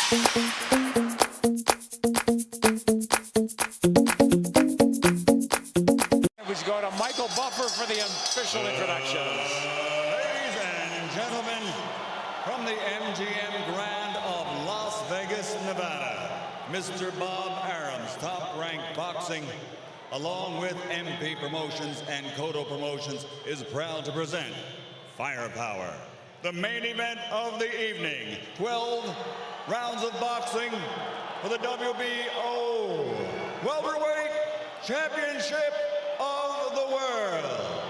Go to Michael Buffer for the official introductions. Ladies and gentlemen, from the MGM Grand of Las Vegas, Nevada, Mr. Bob Arum's Top-Ranked Boxing, along with MP Promotions and Cotto Promotions, is proud to present Firepower, the main event of the evening. 12 rounds of boxing for the WBO Welterweight Championship of the world.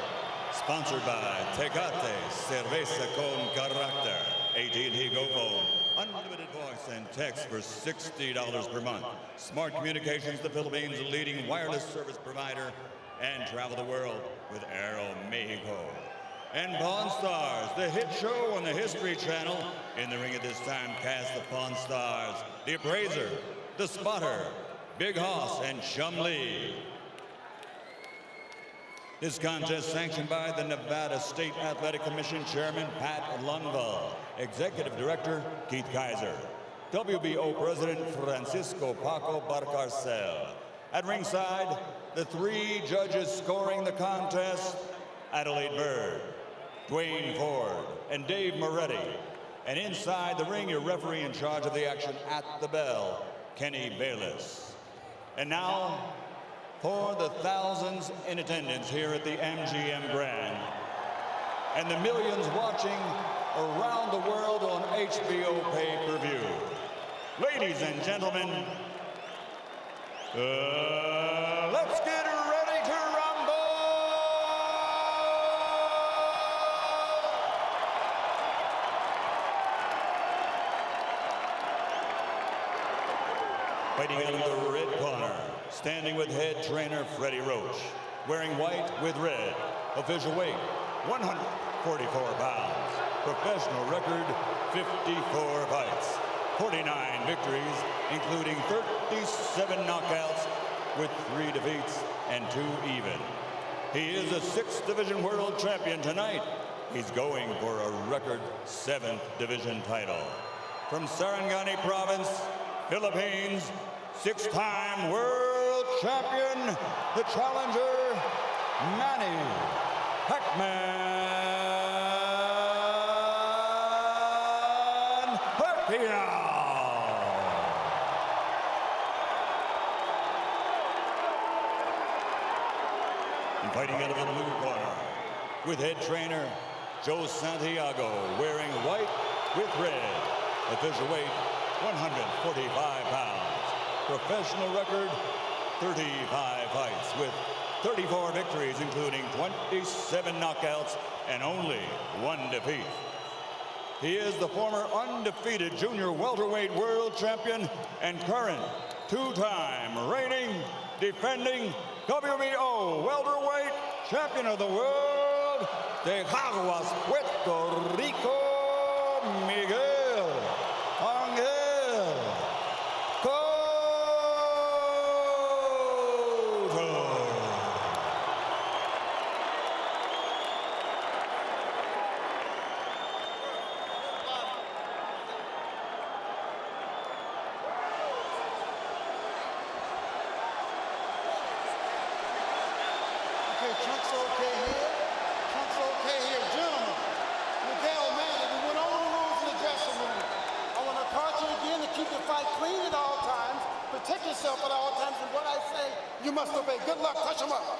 Sponsored by Tecate, Cerveza con Carácter. AT&T Go Phone, unlimited voice and text for $60 per month. Smart Communications, the Philippines' leading wireless service provider, and travel the world with Aero Mexico. And Pawn Stars, the hit show on the History Channel. In the ring at this time, cast the Pawn Stars, the Appraiser, the Spotter, Big Hoss, and Chum Lee. This contest sanctioned by the Nevada State Athletic Commission Chairman Pat Lundvall, Executive Director Keith Kaiser, WBO President Francisco Paco Barcarcel. At ringside, the three judges scoring the contest, Adelaide Bird, Dwayne Ford, and Dave Moretti. And inside the ring, your referee in charge of the action at the bell, Kenny Bayless. And now, for the thousands in attendance here at the MGM Grand and the millions watching around the world on HBO pay-per-view. Ladies and gentlemen, let's get ready to rumble! Fighting out of the red corner, standing with head trainer Freddie Roach, wearing white with red, official weight 144 pounds, professional record 54 fights, 49 victories, including 37 knockouts with 3 defeats and 2 even. He is a 6th division world champion tonight. He's going for a record 7th division title. From Sarangani Province, Philippines, 6-time world champion, the challenger, Manny Pacquiao. And fighting out of the blue corner, with head trainer Joe Santiago, wearing white with red, official weight 145 pounds. Professional record, 35 fights with 34 victories, including 27 knockouts and only 1 defeat. He is the former undefeated junior welterweight world champion and current 2-time reigning, defending WBO welterweight champion of the world, de Caguas, Puerto Rico, Miguel. Trunk's okay here. Trunk's okay here. Gentlemen, Miguel, Manny, we went over the rules in the dressing room. I want to caution you again to keep the fight clean at all times, protect yourself at all times, and what I say, you must obey. Good luck. Touch him up.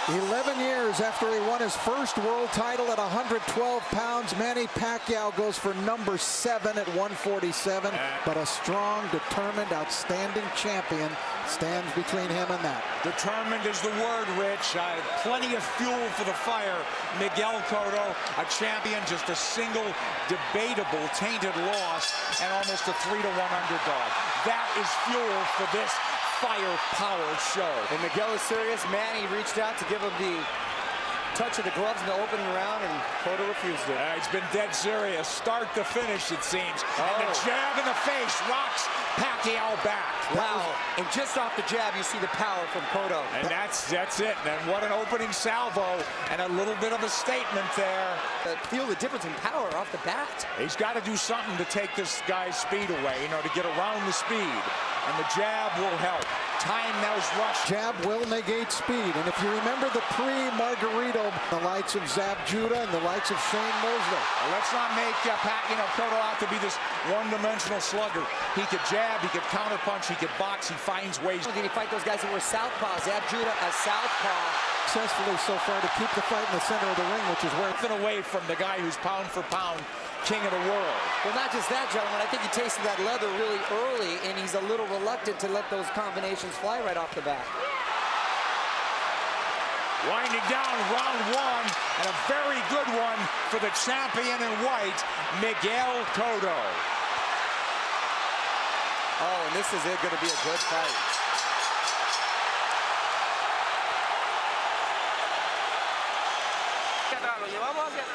11 years after he won his first world title at 112 pounds, Manny Pacquiao goes for number 7 at 147. But a strong, determined, outstanding champion stands between him and that. Determined is the word, Rich. Plenty of fuel for the fire. Miguel Cotto, a champion, just a single debatable tainted loss and almost a 3-1 underdog. That is fuel for this firepower show. And Miguel is serious. Manny reached out to give him the touch of the gloves in the opening round, and Cotto refused it. He's been dead serious, start to finish, it seems. And the jab in the face rocks Pacquiao back. Wow. And just off the jab, you see the power from Cotto. And that's it. And what an opening salvo, and a little bit of a statement there. Feel the difference in power off the bat. He's got to do something to take this guy's speed away, to get around the speed. And the jab will help. Time those rush. Jab will negate speed. And if you remember the pre-Margarito, the likes of Zab Judah and the likes of Shane Mosley. Well, let's not make Cotto out to be this one-dimensional slugger. He could jab, he could counterpunch, he could box, he finds ways. Did he fight those guys that were southpaw? Zab Judah as southpaw. Successfully so far to keep the fight in the center of the ring, which is where Nothing away from the guy who's pound for pound king of the world. Well, not just that, gentlemen. I think he tasted that leather really early, and he's a little reluctant to let those combinations fly right off the bat. Winding down round one, and a very good one for the champion in white, Miguel Cotto. Oh, and this is going to be a good fight.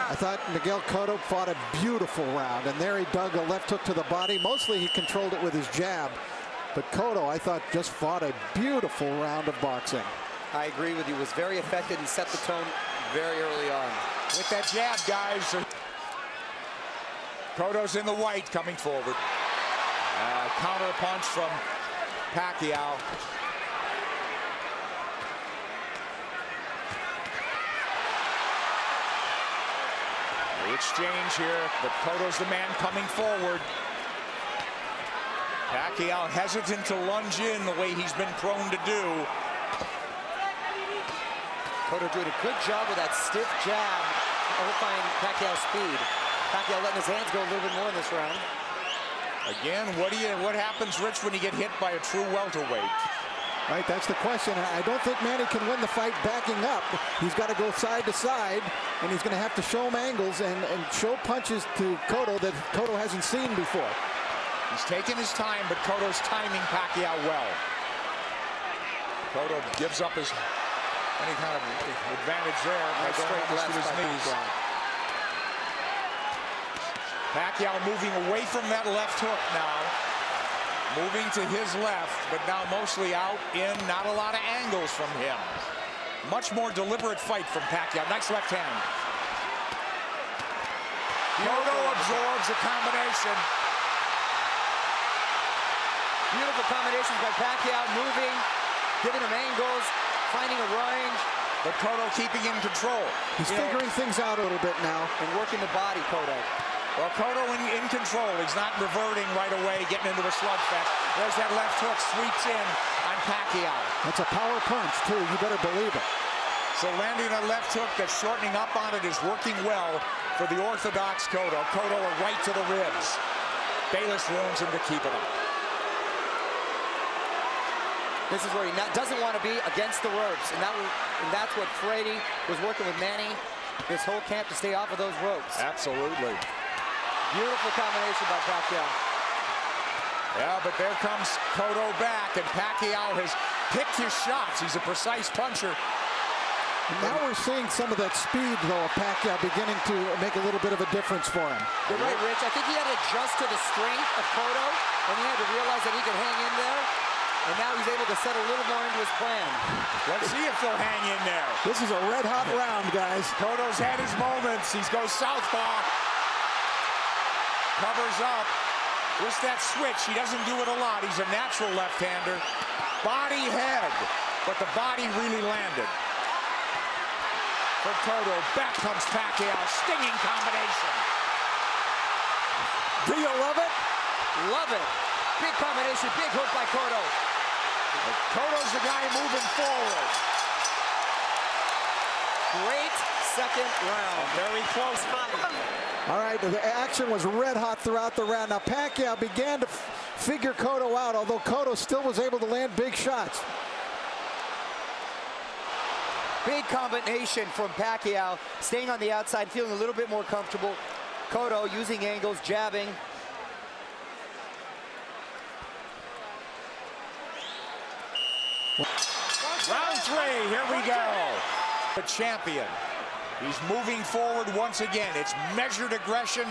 I thought Miguel Cotto fought a beautiful round, and there he dug a left hook to the body. Mostly he controlled it with his jab, but Cotto, I thought, just fought a beautiful round of boxing. I agree with you. Was very effective and set the tone very early on. With that jab, guys. Cotto's in the white coming forward. Counter punch from Pacquiao. The exchange here, but Cotto's the man coming forward. Pacquiao hesitant to lunge in the way he's been prone to do. Cotto doing a good job with that stiff jab, overflying Pacquiao's speed. Pacquiao letting his hands go a little bit more in this round. Again, what happens, Rich, when you get hit by a true welterweight? Right, that's the question. I don't think Manny can win the fight backing up. He's got to go side to side, and he's going to have to show him angles and show punches to Cotto that Cotto hasn't seen before. He's taking his time, but Cotto's timing Pacquiao well. Cotto gives up any kind of advantage there by going almost to his knees. Pacquiao moving away from that left hook now. Moving to his left, but now mostly out in, not a lot of angles from him. Much more deliberate fight from Pacquiao. Nice left hand. Cotto absorbs a combination. Beautiful combinations by Pacquiao, moving, giving him angles, finding a range. But Cotto keeping in control. He's figuring things out a little bit now. And working the body, Cotto. Well, Cotto in control. He's not reverting right away, getting into a slugfest. There's that left hook, sweeps in on Pacquiao. That's a power punch, too. You better believe it. So landing a left hook that's shortening up on it is working well for the orthodox Cotto. Cotto a right to the ribs. Bayless warns him to keep it up. This is where he doesn't want to be against the ropes. And that's what Frady was working with Manny this whole camp, to stay off of those ropes. Absolutely. Beautiful combination by Pacquiao. Yeah, but there comes Cotto back, and Pacquiao has picked his shots. He's a precise puncher. Now we're seeing some of that speed, though, of Pacquiao beginning to make a little bit of a difference for him. You're right, Rich. I think he had to adjust to the strength of Cotto, and he had to realize that he could hang in there. And now he's able to set a little more into his plan. Let's see if they'll hang in there. This is a red-hot round, guys. Cotto's had his moments. He goes southpaw. Covers up. Just that switch. He doesn't do it a lot. He's a natural left-hander. Body head. But the body really landed. For Cotto. Back comes Pacquiao. Stinging combination. Do you love it? Love it. Big combination. Big hook by Cotto. Cotto's the guy moving forward. Great second round. Very close fight. All right, the action was red hot throughout the round. Now Pacquiao began to figure Cotto out, although Cotto still was able to land big shots. Big combination from Pacquiao, staying on the outside, feeling a little bit more comfortable. Cotto using angles, jabbing. Round three, here we go. The champion He's moving forward once again. It's measured aggression.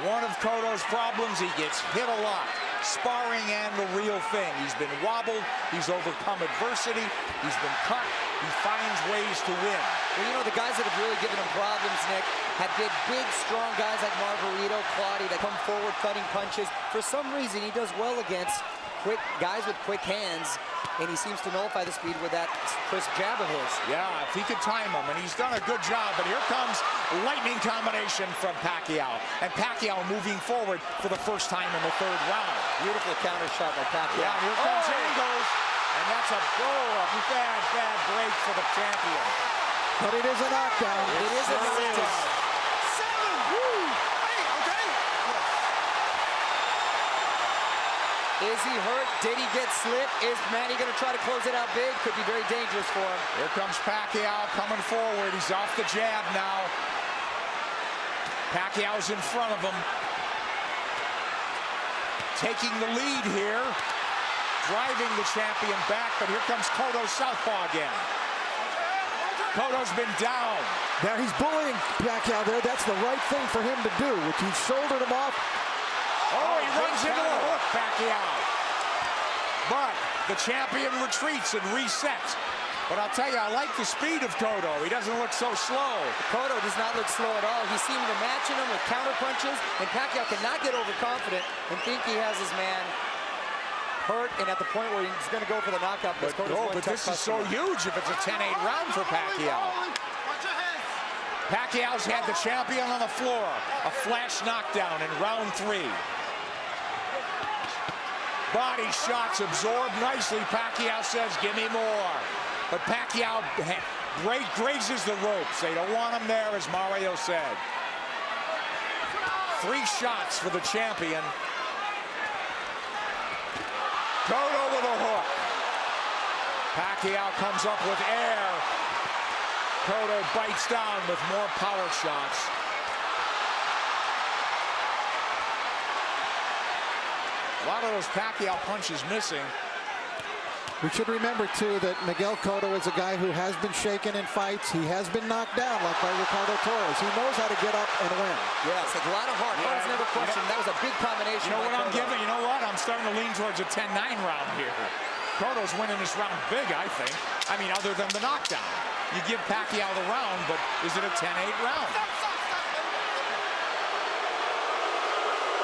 One of Cotto's problems, he gets hit a lot. Sparring and the real thing. He's been wobbled. He's overcome adversity. He's been cut. He finds ways to win. Well, you know, the guys that have really given him problems, Nick, have been big, strong guys like Margarito, Claudio, that come forward cutting punches. For some reason, he does well against quick guys with quick hands, and he seems to nullify the speed with that crisp jab of his. Yeah, if he could time him, and he's done a good job. But here comes lightning combination from Pacquiao. And Pacquiao moving forward for the first time in the third round. Beautiful counter shot by Pacquiao. Yeah, here comes angles. And that's a bad break for the champion. But it is a knockdown. It is a knockdown. Is he hurt? Did he get slipped? Is Manny going to try to close it out big? Could be very dangerous for him. Here comes Pacquiao coming forward. He's off the jab now. Pacquiao's in front of him. Taking the lead here. Driving the champion back, but here comes Cotto southpaw again. Cotto's been down. Now he's bullying Pacquiao there. That's the right thing for him to do, which he shouldered him off. Oh, he runs into the hook, Pacquiao. But the champion retreats and resets. But I'll tell you, I like the speed of Cotto. He doesn't look so slow. Cotto does not look slow at all. He seemed to matching him with counter punches, and Pacquiao cannot get overconfident and think he has his man hurt and at the point where he's going to go for the knockout. But this is so huge if it's a 10-8 round for Pacquiao. Pacquiao's had the champion on the floor. A flash knockdown in round 3. Body shots absorbed nicely. Pacquiao says, give me more. But Pacquiao grazes the ropes. They don't want him there, as Mario said. 3 shots for the champion. Cotto with a hook. Pacquiao comes up with air. Cotto bites down with more power shots. A lot of those Pacquiao punches missing. We should remember, too, that Miguel Cotto is a guy who has been shaken in fights. He has been knocked down, like by Ricardo Torres. He knows how to get up and win. Yes, a lot of heart. Heart is never questioned. That was a big combination. You know what I'm giving? You know what? I'm starting to lean towards a 10-9 round here. Cotto's winning this round big, I think. I mean, other than the knockdown. You give Pacquiao the round, but is it a 10-8 round?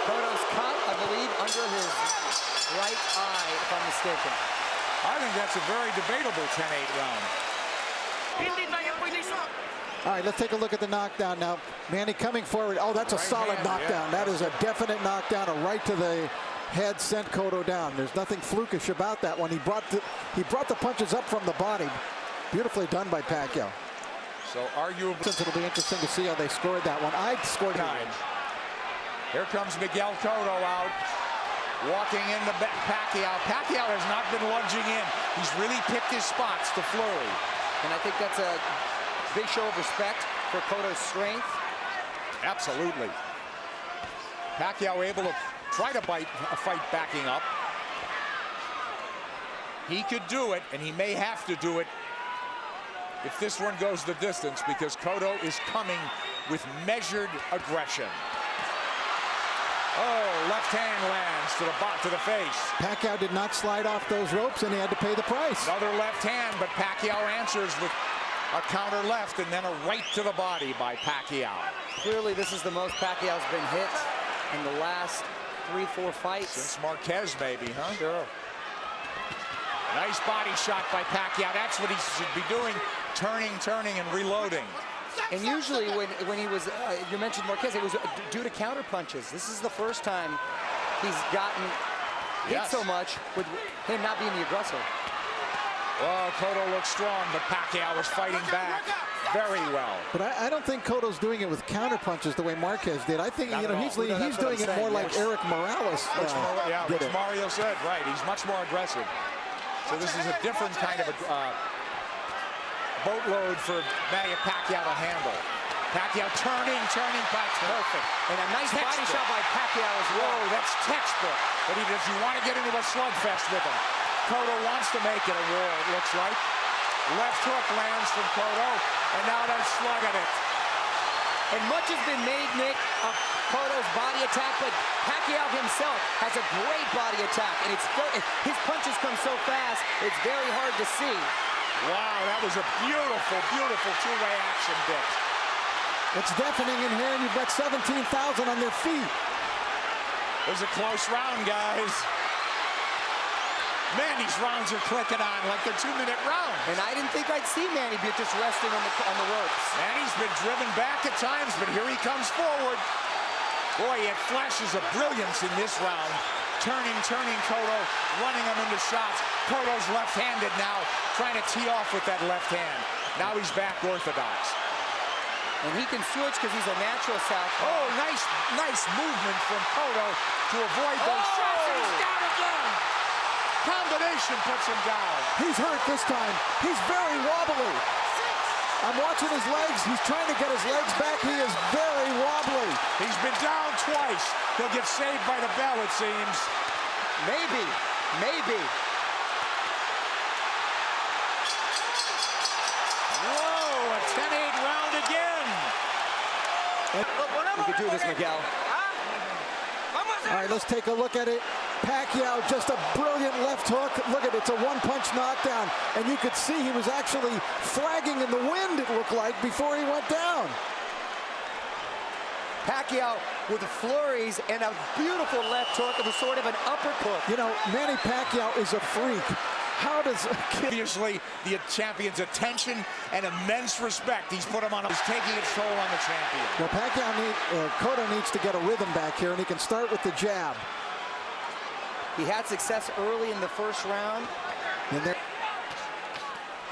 Cotto's cut, I believe, under his right eye, if I'm mistaken. I think that's a very debatable 10-8 round. All right, let's take a look at the knockdown now. Manny coming forward. Oh, that's a solid knockdown. Yeah. That is a definite knockdown. A right to the head sent Cotto down. There's nothing flukish about that one. He brought the punches up from the body. Beautifully done by Pacquiao. So arguably, Since it'll be interesting to see how they scored that one. I scored 9. Here comes Miguel Cotto out. Walking into Pacquiao. Pacquiao has not been lunging in. He's really picked his spots to flurry. And I think that's a big show of respect for Cotto's strength. Absolutely. Pacquiao able to try to bite a fight backing up. He could do it, and he may have to do it if this one goes the distance, because Cotto is coming with measured aggression. Oh, left hand lands to the face. Pacquiao did not slide off those ropes, and he had to pay the price. Another left hand, but Pacquiao answers with a counter left and then a right to the body by Pacquiao. Clearly, this is the most Pacquiao's been hit in the last 3-4 fights. Since Marquez, maybe, huh? Sure. Nice body shot by Pacquiao. That's what he should be doing, turning, and reloading. And usually when he was, you mentioned Marquez, it was due to counter punches. This is the first time he's gotten hit so much with him not being the aggressor. Well, Cotto looks strong, but Pacquiao is fighting back very well. But I don't think Cotto's doing it with counter punches the way Marquez did. I think he's doing it more like Eric Morales which Mario said, right. He's much more aggressive. So this is a different kind of boatload for Manny Pacquiao to handle. Pacquiao turning, perfect. And a nice body shot by Pacquiao as well. Whoa, that's textbook. But does he want to get into a slugfest with him? Cotto wants to make it a war, it looks like. Left hook lands from Cotto, and now they're slugging it. And much has been made, Nick, of Cotto's body attack, but Pacquiao himself has a great body attack, and his punches come so fast, it's very hard to see. Wow, that was a beautiful, beautiful two-way action, Dick. It's deafening in here, and you've got 17,000 on their feet. It was a close round, guys. Man, these rounds are clicking on like they're 2-minute rounds. And I didn't think I'd see Manny be just resting on the ropes. Manny's been driven back at times, but here he comes forward. Boy, it flashes of brilliance in this round. Turning Cotto, running him into shots. Cotto's left-handed now, trying to tee off with that left hand. Now he's back orthodox. And he can switch because he's a natural southpaw. Oh, nice movement from Cotto to avoid those shots. And he's down again. Combination puts him down. He's hurt this time. He's very wobbly. I'm watching his legs. He's trying to get his legs back. He is very wobbly. He's been down twice. He'll get saved by the bell, it seems. Maybe. Whoa, a 10-8 round again. We could do this, Miguel. All right, let's take a look at it. Pacquiao, just a brilliant left hook. Look at it, it's a one-punch knockdown. And you could see he was actually flagging in the wind, it looked like, before he went down. Pacquiao with flurries and a beautiful left hook. It was sort of an uppercut. You know, Manny Pacquiao is a freak. How does Obviously, the champion's attention and immense respect. He's put him on. He's taking its toll on the champion. Well, Cotto needs to get a rhythm back here, and he can start with the jab. He had success early in the first round.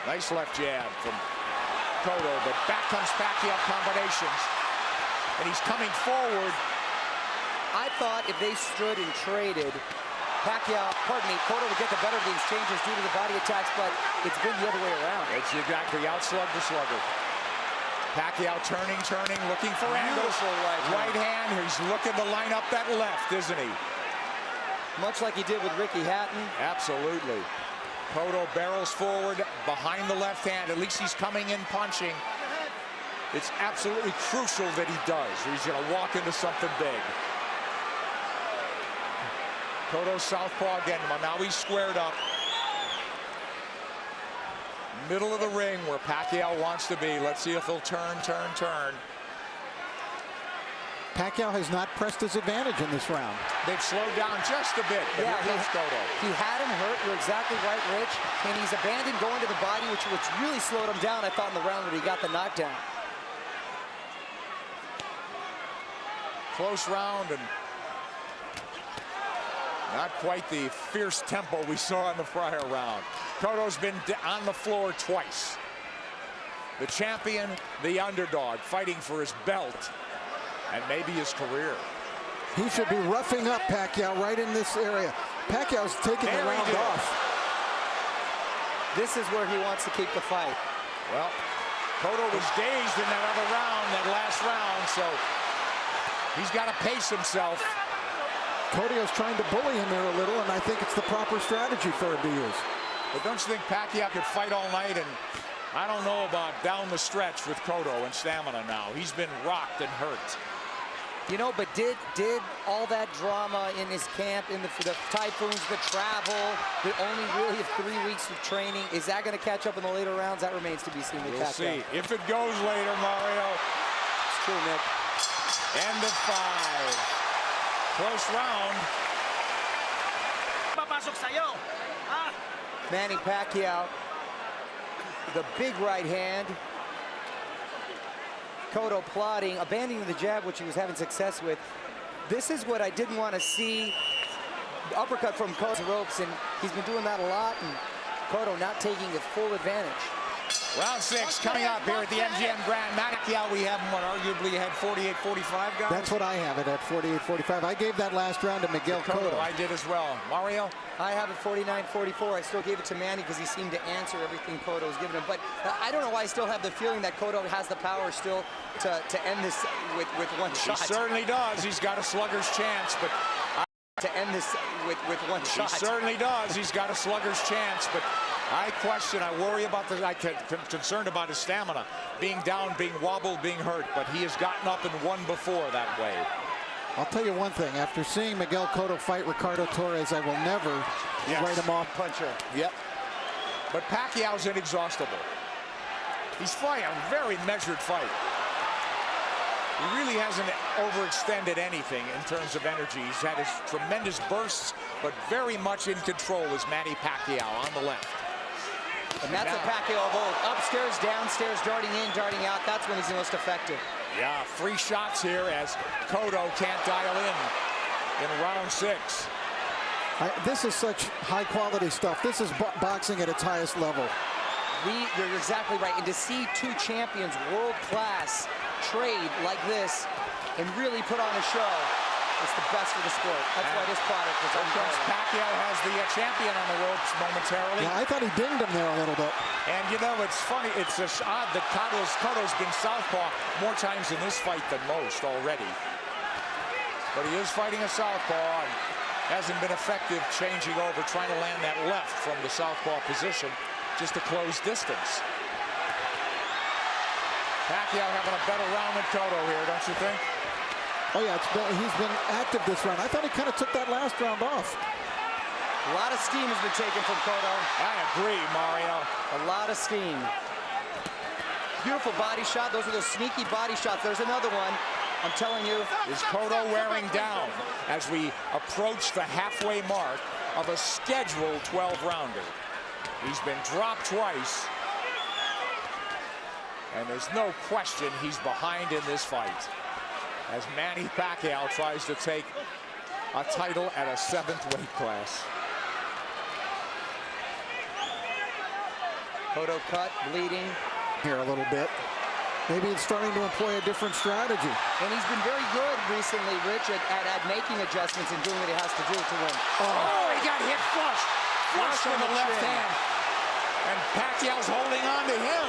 Nice left jab from Cotto, but back comes Pacquiao combinations. And he's coming forward. I thought if they stood and traded, Cotto would get the better of the exchanges due to the body attacks, but it's been the other way around. It's exactly outslug the slugger. Pacquiao turning, looking for angles. Right hand. He's looking to line up that left, isn't he? Much like he did with Ricky Hatton. Absolutely. Cotto barrels forward behind the left hand. At least he's coming in punching. It's absolutely crucial that he does, or he's going to walk into something big. Cotto southpaw again. Now he's squared up. Middle of the ring where Pacquiao wants to be. Let's see if he'll turn. Pacquiao has not pressed his advantage in this round. They've slowed down just a bit, but yeah, here comes Cotto. He had him hurt, you're exactly right, Rich. And he's abandoned going to the body, which really slowed him down, I thought, in the round when he got the knockdown. Close round and not quite the fierce tempo we saw in the prior round. Cotto's been on the floor twice. The champion, the underdog, fighting for his belt and maybe his career. He should be roughing up Pacquiao right in this area. Pacquiao's taking the round off. This is where he wants to keep the fight. Well, Cotto was dazed in that other round, that last round, so he's got to pace himself. Cotto's trying to bully him here a little, and I think it's the proper strategy for him to use. But don't you think Pacquiao could fight all night? And I don't know about down the stretch with Cotto and stamina now. He's been rocked and hurt. You know, but did all that drama in his camp, in the typhoons, the travel, the only really 3 weeks of training, is that going to catch up in the later rounds? That remains to be seen with Pacquiao. We'll see. If it goes later, Mario. It's true, Nick. End of 5. Close round. Manny Pacquiao, the big right hand. Cotto plotting, abandoning the jab, which he was having success with. This is what I didn't want to see. The uppercut from Cotto's ropes, and he's been doing that a lot, and Cotto not taking his full advantage. Round 6 coming up here at the MGM Grand. Pacquiao, we have him, arguably had 48-45, guys? That's what I have it at, 48-45. I gave that last round to Miguel Cotto. I did as well. Mario? I have it 49-44. I still gave it to Manny because he seemed to answer everything Cotto was giving him. But I don't know why I still have the feeling that Cotto has the power still to end this with one shot. He certainly does. He's got a slugger's chance, but... to end this with one shot. He certainly does. He's got a slugger's chance, but I worry about the, concerned about his stamina. Being down, being wobbled, being hurt, but he has gotten up and won before that way. I'll tell you one thing, after seeing Miguel Cotto fight Ricardo Torres, I will never write him off. Puncher. Yep. But Pacquiao's inexhaustible. He's fighting a very measured fight. He really hasn't overextended anything in terms of energy. He's had his tremendous bursts, but very much in control is Manny Pacquiao on the left. And that's a Pacquiao of old. Upstairs, downstairs, darting in, darting out. That's when he's the most effective. Yeah, 3 shots here as Cotto can't dial in round 6. This is such high-quality stuff. This is boxing at its highest level. You're exactly right. And to see 2 champions, world-class, trade like this and really put on a show, it's the best for the sport. That's why this product is unbelievable. Pacquiao has the champion on the ropes momentarily. Yeah, I thought he dinged him there a little bit. And you know, it's funny, it's just odd that Cotto's been southpaw more times in this fight than most already. But he is fighting a southpaw and hasn't been effective changing over, trying to land that left from the southpaw position just to close distance. Pacquiao having a better round than Cotto here, don't you think? Oh yeah, he's been active this round. I thought he kind of took that last round off. A lot of steam has been taken from Cotto. I agree, Mario. A lot of steam. Beautiful body shot. Those are those sneaky body shots. There's another one. I'm telling you. Is Cotto wearing down as we approach the halfway mark of a scheduled 12-rounder? He's been dropped twice. And there's no question he's behind in this fight, as Manny Pacquiao tries to take a title at a 7th weight class. Cotto cut, bleeding. Here a little bit. Maybe it's starting to employ a different strategy. And he's been very good recently, Rich, at making adjustments and doing what he has to do to win. Oh, he got hit flush. Flush with the left hand. And Pacquiao's holding on to him.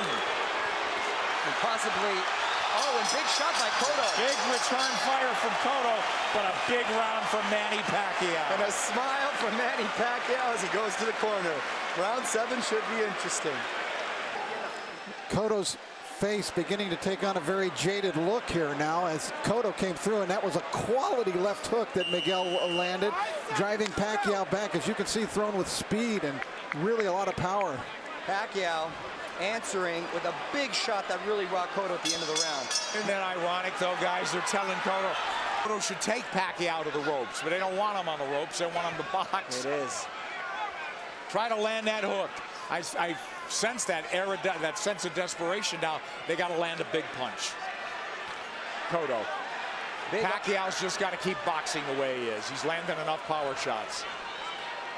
And possibly, and big shot by Cotto. Big return fire from Cotto, but a big round from Manny Pacquiao. And a smile from Manny Pacquiao as he goes to the corner. Round 7 should be interesting. Cotto's face beginning to take on a very jaded look here now as Cotto came through, and that was a quality left hook that Miguel landed, driving Pacquiao back, as you can see, thrown with speed and really a lot of power. Pacquiao answering with a big shot that really rocked Cotto at the end of the round. Isn't that ironic, though, guys? They're telling Cotto should take Pacquiao to the ropes, but they don't want him on the ropes. They want him to box. It is. Try to land that hook. I sense that sense of desperation now. They got to land a big punch. Cotto. Pacquiao's just got to keep boxing the way he is. He's landing enough power shots.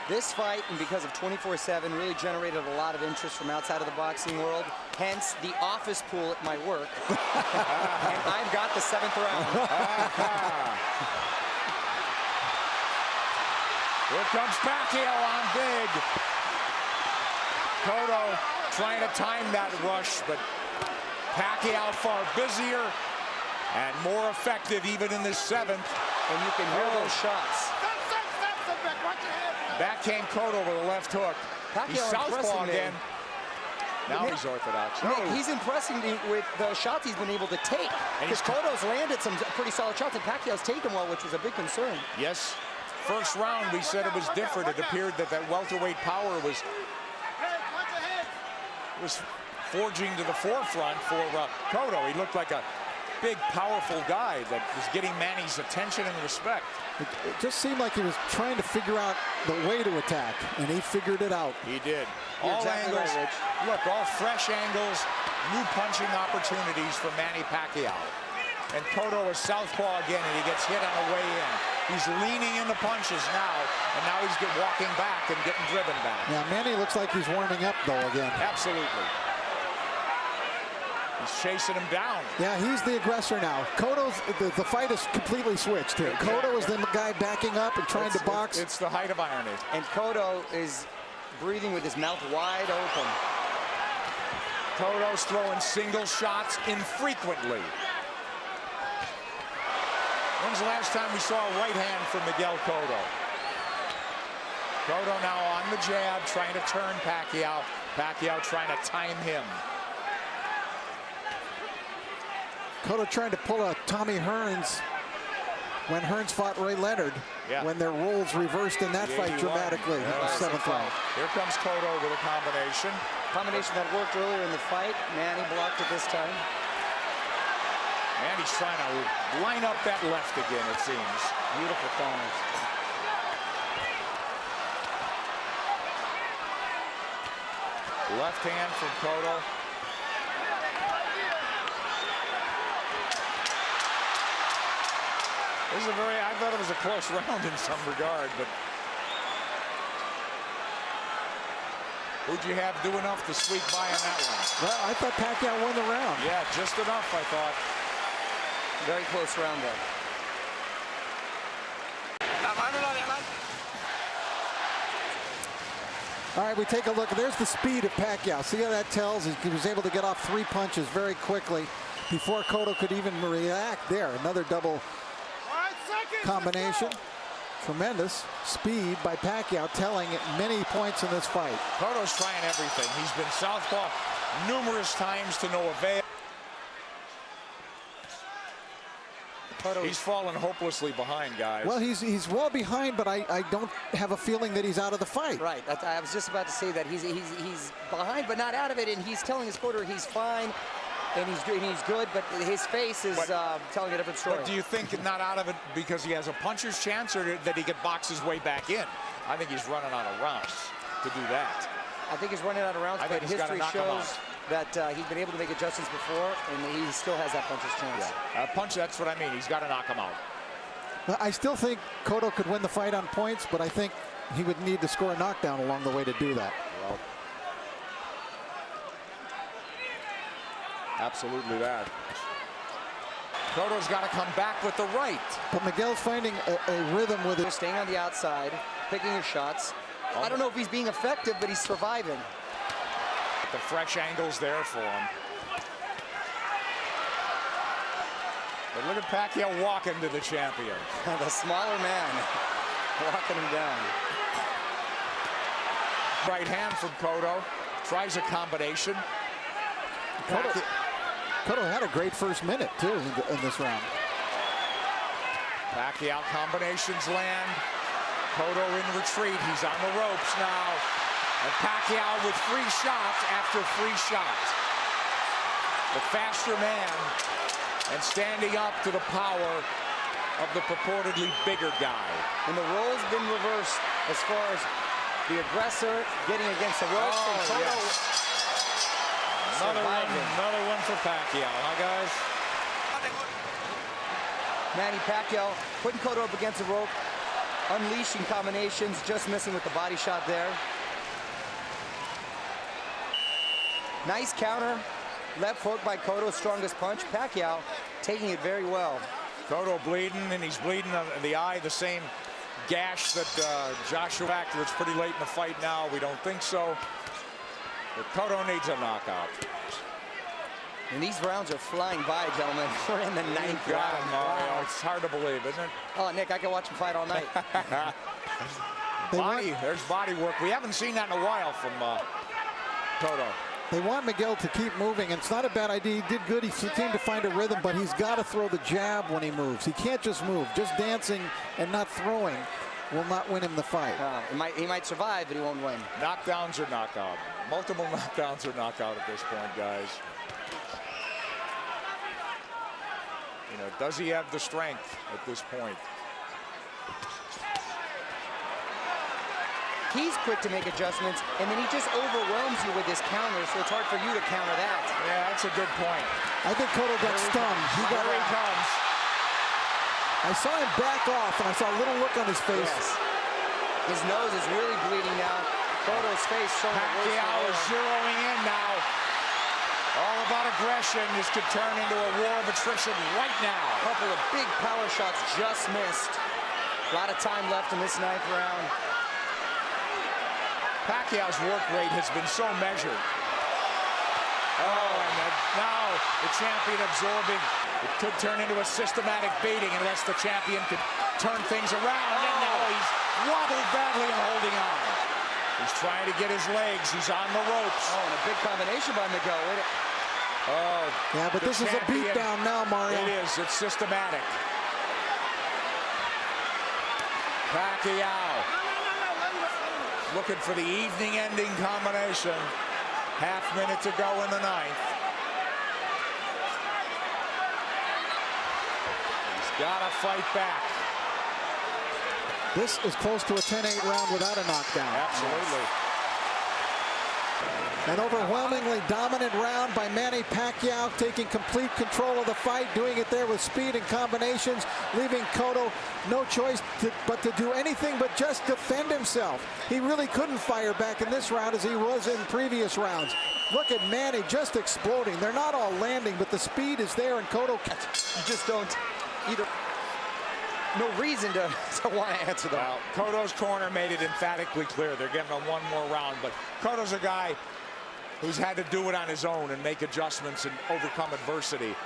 This fight, and because of 24/7, really generated a lot of interest from outside of the boxing world. Hence, the office pool at my work. And I've got the 7th round. Here comes Pacquiao on big. Cotto trying to time that rush, but Pacquiao far busier and more effective even in this 7th. And you can hear those shots. Back came Cotto with a left hook. He's southpaw again. Now he's orthodox. Nick, he's impressing me with the shots he's been able to take. Because Cotto's landed some pretty solid shots, and Pacquiao's taken well, which was a big concern. Yes. First round, we said it was different. It appeared that welterweight power was forging to the forefront for Cotto. He looked like a big, powerful guy that was getting Manny's attention and respect. It just seemed like he was trying to figure out the way to attack, and he figured it out. He did. You're All exactly angles. right, Rich. Look, all fresh angles, new punching opportunities for Manny Pacquiao. And Cotto is southpaw again, and he gets hit on the way in. He's leaning into punches now, and now he's walking back and getting driven back. Yeah, Manny looks like he's warming up, though, again. Absolutely. He's chasing him down. Yeah, he's the aggressor now. Cotto's, the fight is completely switched here. Cotto is the guy backing up and trying to box. It's the height of irony. And Cotto is breathing with his mouth wide open. Cotto's throwing single shots infrequently. When's the last time we saw a right hand from Miguel Cotto? Cotto now on the jab, trying to turn Pacquiao. Pacquiao trying to time him. Cotto trying to pull a Tommy Hearns when Hearns fought Ray Leonard, when their roles reversed in that fight dramatically in the 7th round. Here comes Cotto with a combination. Combination that worked earlier in the fight. Manny blocked it this time. Manny's trying to line up that left again, it seems. Beautiful counters. Left hand from Cotto. This is I thought it was a close round in some regard, but who'd you have do enough to squeak by on that one? Well, I thought Pacquiao won the round. Yeah, just enough, I thought. Very close round there. All right, we take a look. There's the speed of Pacquiao. See how that tells? He was able to get off 3 punches very quickly before Cotto could even react. There, another double combination. Tremendous speed by Pacquiao, telling at many points in this fight. Cotto's trying everything. He's been southpaw numerous times to no avail. He's fallen hopelessly behind, guys. Well, he's well behind, but I don't have a feeling that he's out of the fight. Right. I was just about to say that he's behind, but not out of it, and he's telling his corner he's fine. And he's good, but his face is telling a different story. But do you think not out of it because he has a puncher's chance, or that he could box his way back in? I think he's running out of rounds to do that. I think he's running out of rounds, but history shows that he's been able to make adjustments before, and he still has that puncher's chance. Yeah. Punch, that's what I mean. He's got to knock him out. I still think Cotto could win the fight on points, but I think he would need to score a knockdown along the way to do that. Well, absolutely that. Cotto's got to come back with the right. But Miguel's finding a rhythm with it. Staying on the outside, picking his shots. I don't know if he's being effective, but he's surviving. The fresh angles there for him. But look at Pacquiao walking to the champion. The smaller man walking him down. Right hand from Cotto. Tries a combination. Cotto had a great first minute, too, in this round. Pacquiao combinations land. Cotto in retreat. He's on the ropes now. And Pacquiao with 3 shots after 3 shots. The faster man and standing up to the power of the purportedly bigger guy. And the role's been reversed as far as the aggressor getting against the ropes. And Cotto another one for Pacquiao, huh, guys? Manny Pacquiao putting Cotto up against the rope, unleashing combinations, just missing with the body shot there. Nice counter, left hook by Cotto, strongest punch. Pacquiao taking it very well. Cotto bleeding, and he's bleeding on the eye, the same gash that Joshua factor. It's pretty late in the fight now. We don't think so. But Cotto needs a knockout. And these rounds are flying by, gentlemen. We're in the 9th round. Wow. It's hard to believe, isn't it? Oh, Nick, I can watch him fight all night. There's body work. We haven't seen that in a while from Cotto. They want Miguel to keep moving, and it's not a bad idea. He did good. He seemed to find a rhythm, but he's got to throw the jab when he moves. He can't just move. Just dancing and not throwing will not win him the fight. He might survive, but he won't win. Knockdowns or knockout. Multiple knockdowns or knockout at this point, guys. You know, does he have the strength at this point? He's quick to make adjustments, and then he just overwhelms you with his counter, so it's hard for you to counter that. Yeah, that's a good point. I think Cotto got stung. Here he comes. I saw him back off, and I saw a little look on his face. Yes. His nose is really bleeding now. Cotto's face showing Pacquiao is zeroing in now. All about aggression. This could turn into a war of attrition right now. A couple of big power shots just missed. A lot of time left in this 9th round. Pacquiao's work rate has been so measured. Oh, and now the champion absorbing. It could turn into a systematic beating unless the champion could turn things around. And now wobbled badly and holding on. He's trying to get his legs. He's on the ropes. Oh, and a big combination by Miguel. Oh, yeah, but this is a beatdown now, Mario. It is. It's systematic. Pacquiao looking for the evening-ending combination. Half minute to go in the ninth. He's got to fight back. This is close to a 10-8 round without a knockdown. Absolutely. An overwhelmingly dominant round by Manny Pacquiao, taking complete control of the fight, doing it there with speed and combinations, leaving Cotto no choice but to do anything but just defend himself. He really couldn't fire back in this round as he was in previous rounds. Look at Manny just exploding. They're not all landing, but the speed is there, and Cotto... You just don't either. No reason to want to answer that. Well, Cotto's corner made it emphatically clear they're getting on one more round, but Cotto's a guy who's had to do it on his own and make adjustments and overcome adversity.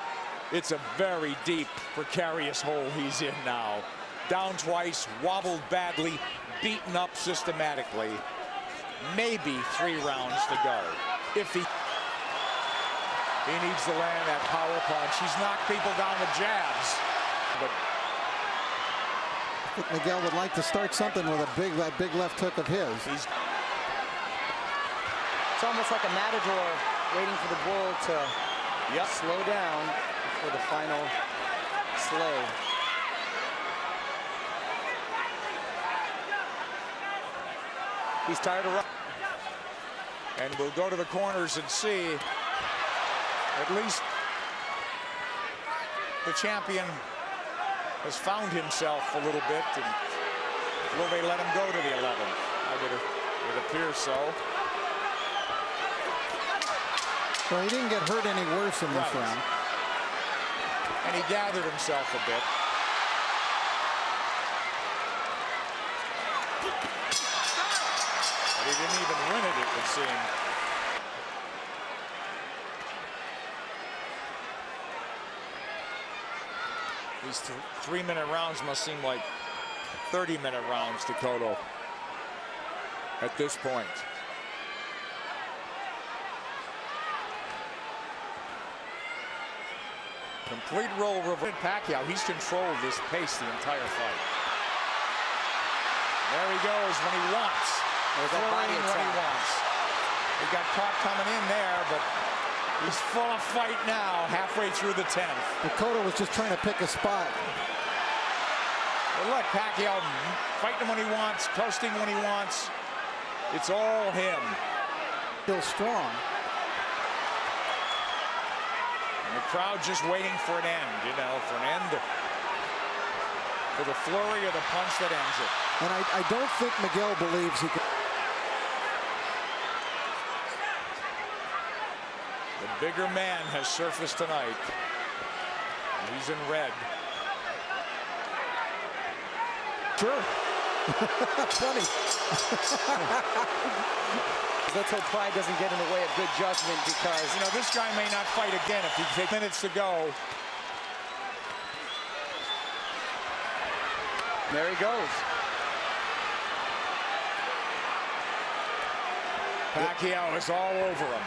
It's a very deep, precarious hole he's in now. Down twice, wobbled badly, beaten up systematically. Maybe 3 rounds to go. If he needs to land that power punch. He's knocked people down with jabs. But I think Miguel would like to start something with that big left hook of his. It's almost like a matador waiting for the bull to slow down for the final slay. He's tired of running. And we'll go to the corners and see. At least the champion has found himself a little bit. And will they let him go to the 11th? It appears so. Well, he didn't get hurt any worse in this round. And he gathered himself a bit. But he didn't even win it would seem. These 3-minute rounds must seem like 30-minute rounds to Cotto at this point. Complete role reversal. Pacquiao, he's controlled this pace the entire fight. There he goes when he wants. There's that body when he wants. He got caught coming in there, but he's full of fight now, halfway through the 10th. But Cotto was just trying to pick a spot. Well, look, Pacquiao fighting when he wants, coasting when he wants. It's all him. Still strong. And the crowd just waiting for an end, you know, for the flurry or the punch that ends it. And I don't think Miguel believes he can. The bigger man has surfaced tonight. He's in red. Sure. Funny. Let's hope pride doesn't get in the way of good judgment, because You know, this guy may not fight again if he takes minutes to go. there he goes. Pacquiao is all over him.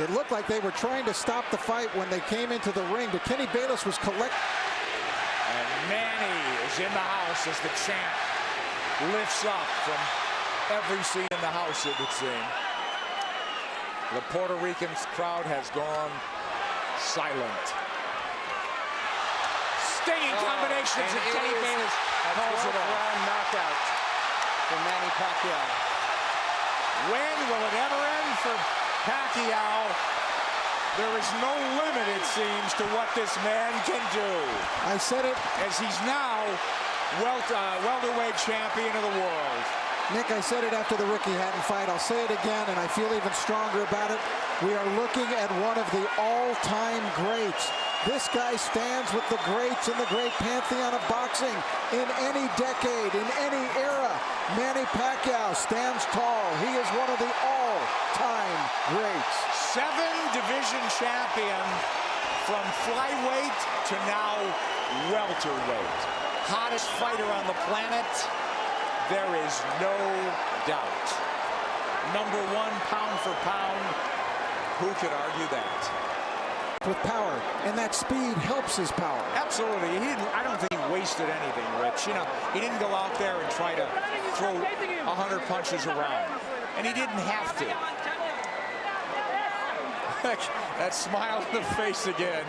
It looked like they were trying to stop the fight when they came into the ring, but Kenny Bayless was collecting. And Manny is in the house as the champ lifts up from every seat in the house, it would seem. The Puerto Rican crowd has gone silent. Stinging combinations, and Kenny Bayless calls it off. Round knockout for Manny Pacquiao. When will it ever end for Pacquiao? There is no limit, it seems, to what this man can do. I said it. As he's now welterweight champion of the world. Nick, I said it after the Ricky Hatton fight. I'll say it again, and I feel even stronger about it. We are looking at one of the all-time greats. This guy stands with the greats in the great pantheon of boxing in any decade, in any era. Manny Pacquiao stands tall. He is one of the all-time greats. 7-division champion from flyweight to now welterweight. Hottest fighter on the planet. there is no doubt. #1 pound for pound. Who could argue that? With power, and that speed helps his power. Absolutely. I don't think he wasted anything, Rich. You know, he didn't go out there and try to throw 100 punches around. And he didn't have to. That smile on the face again.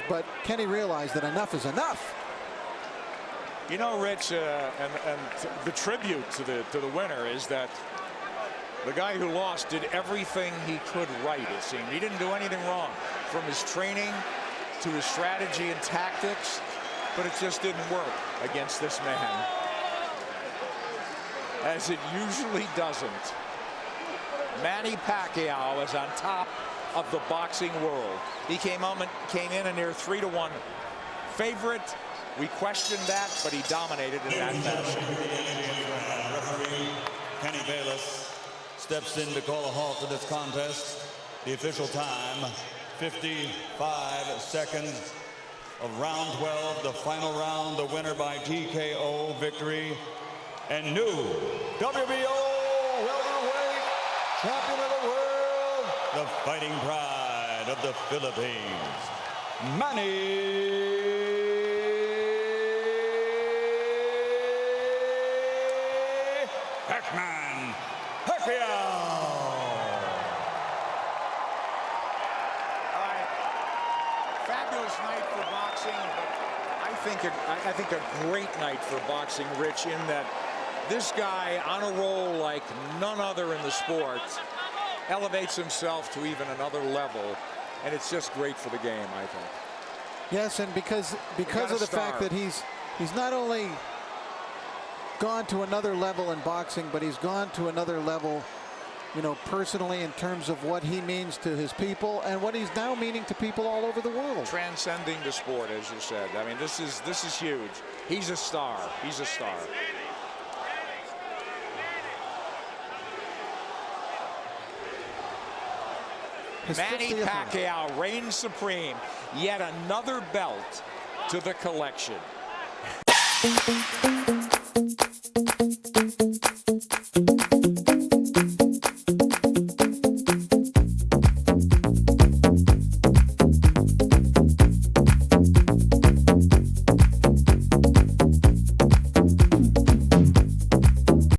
But Kenny realized that enough is enough. You know, Rich, and the tribute to the winner is that the guy who lost did everything he could right, it seemed. He didn't do anything wrong, from his training to his strategy and tactics, but it just didn't work against this man, as it usually doesn't. Manny Pacquiao is on top of the boxing world. He came in a near 3-1 favorite. We questioned that, but he dominated in that fashion. Referee Kenny Bayless steps in to call a halt to this contest. The official time, 55 seconds of round 12, the final round, the winner by TKO victory, and new WBO welterweight champion of the world, the fighting pride of the Philippines, Manny Pacquiao. Fabulous night for boxing, but I think a great night for boxing, Rich, in that this guy on a roll like none other in the sport elevates himself to even another level, and it's just great for the game, I think. Yes, and because of the fact that he's not only gone to another level in boxing, but he's gone to another level, you know, personally, in terms of what he means to his people and what he's now meaning to people all over the world. Transcending the sport, as you said. I mean, this is huge. He's a star. He's a star. Manny Pacquiao reigns supreme. Yet another belt to the collection.